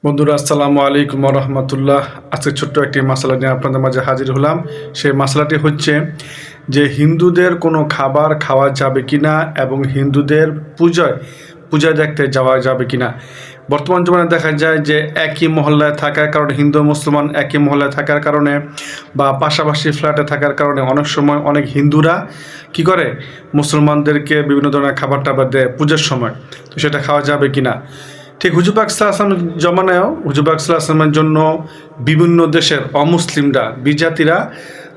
বন্ধুরা আসসালামু আলাইকুম রহমতুল্লাহ। আজকে ছোট্ট একটি মশলা নিয়ে আপনাদের মাঝে হাজির হলাম। সেই মশলাটি হচ্ছে যে হিন্দুদের কোনো খাবার খাওয়া যাবে কিনা এবং হিন্দুদের পূজা দেখতে যাওয়া যাবে কিনা। বর্তমান জমানে দেখা যায় যে একই মহল্লায় থাকার কারণে, হিন্দু মুসলমান একই মহল্লায় থাকার কারণে বা পাশাপাশি ফ্ল্যাটে থাকার কারণে অনেক সময় অনেক হিন্দুরা কি করে, মুসলমানদেরকে বিভিন্ন ধরনের খাবার টাবার দেয় পূজার সময়। তো সেটা খাওয়া যাবে কিনা। ঠিক হুজুর পাক সাল্লাল্লাহু আলাইহি ওয়াসাল্লামের জমানায়ও হুজুর পাক সাল্লাল্লাহু আলাইহি ওয়াসাল্লামের জন্য বিভিন্ন দেশের অমুসলিমরা, বিজাতিরা,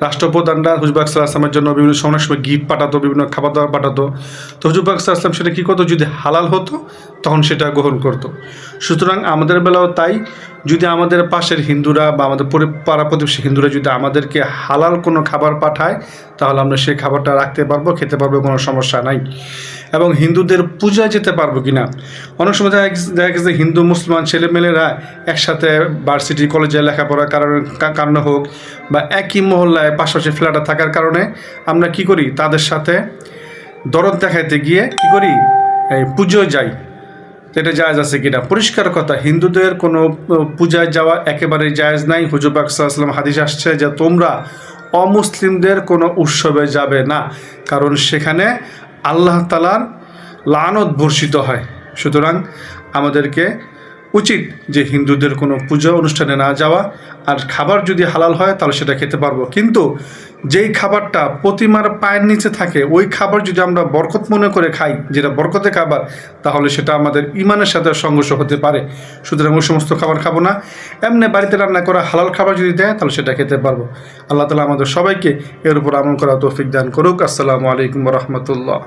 রাষ্ট্রপ্রধানরা হুজুর পাক সাল্লাল্লাহু আলাইহি ওয়াসাল্লামের জন্য বিভিন্ন সময় গিফট পাঠাতো, বিভিন্ন খাবার দাবার পাঠাতো। তো হুজুর পাক সাল্লাল্লাহু আলাইহি ওয়াসাল্লাম সেটা কী করতো, যদি হালাল হতো তখন সেটা গ্রহণ করতো। সুতরাং আমাদের বেলাও তাই, যদি আমাদের পাশের হিন্দুরা বা আমাদের পাড়া প্রতিবেশী হিন্দুরা যদি আমাদেরকে হালাল কোনো খাবার পাঠায় তাহলে আমরা সেই খাবারটা রাখতে পারবো, খেতে পারবো, কোনো সমস্যা নাই। এবং হিন্দুদের পূজায় যেতে পারবো কিনা। অনেক সময় দেখা গেছে হিন্দু মুসলমান ছেলেমেয়েরা একসাথে ভার্সিটি কলেজে লেখাপড়ার কারণে হোক বা একই মহল্লায় পাশাপাশি ফ্ল্যাটে থাকার কারণে আমরা কি করি, তাদের সাথে দরদ দেখাইতে গিয়ে কি করি, পুজোয় যাই। এটা জায়েজ আছে কিনা। পরিষ্কার কথা, হিন্দুদের কোনো পূজায় যাওয়া একেবারেই জায়েজ নাই। হুজুর পাক সাল্লাল্লাহু আলাইহি ওয়াসাল্লাম হাদিস আসছে যে তোমরা অমুসলিমদের কোনো উৎসবে যাবে না, কারণ সেখানে আল্লাহ তাআলার লানত বর্ষিত হয়। সুতরাং আমাদেরকে উচিত যে হিন্দুদের কোনো পূজা অনুষ্ঠানে না যাওয়া। আর খাবার যদি হালাল হয় তাহলে সেটা খেতে পারবো, কিন্তু যেই খাবারটা প্রতিমার পায়ের নিচে থাকে ওই খাবার যদি আমরা বরকত মনে করে খাই, যেটা বরকতে খাবার, তাহলে সেটা আমাদের ইমানের সাথে সংঘর্ষ হতে পারে। সুতরাং ওই সমস্ত খাবার খাবো না। এমনি বাড়িতে রান্না করা হালাল খাবার যদি দেয় তাহলে সেটা খেতে পারবো। আল্লাহ তাআলা আমাদের সবাইকে এর উপর আমল করা তৌফিক দান করুক। আসসালামু আলাইকুম ওয়া রাহমাতুল্লাহ।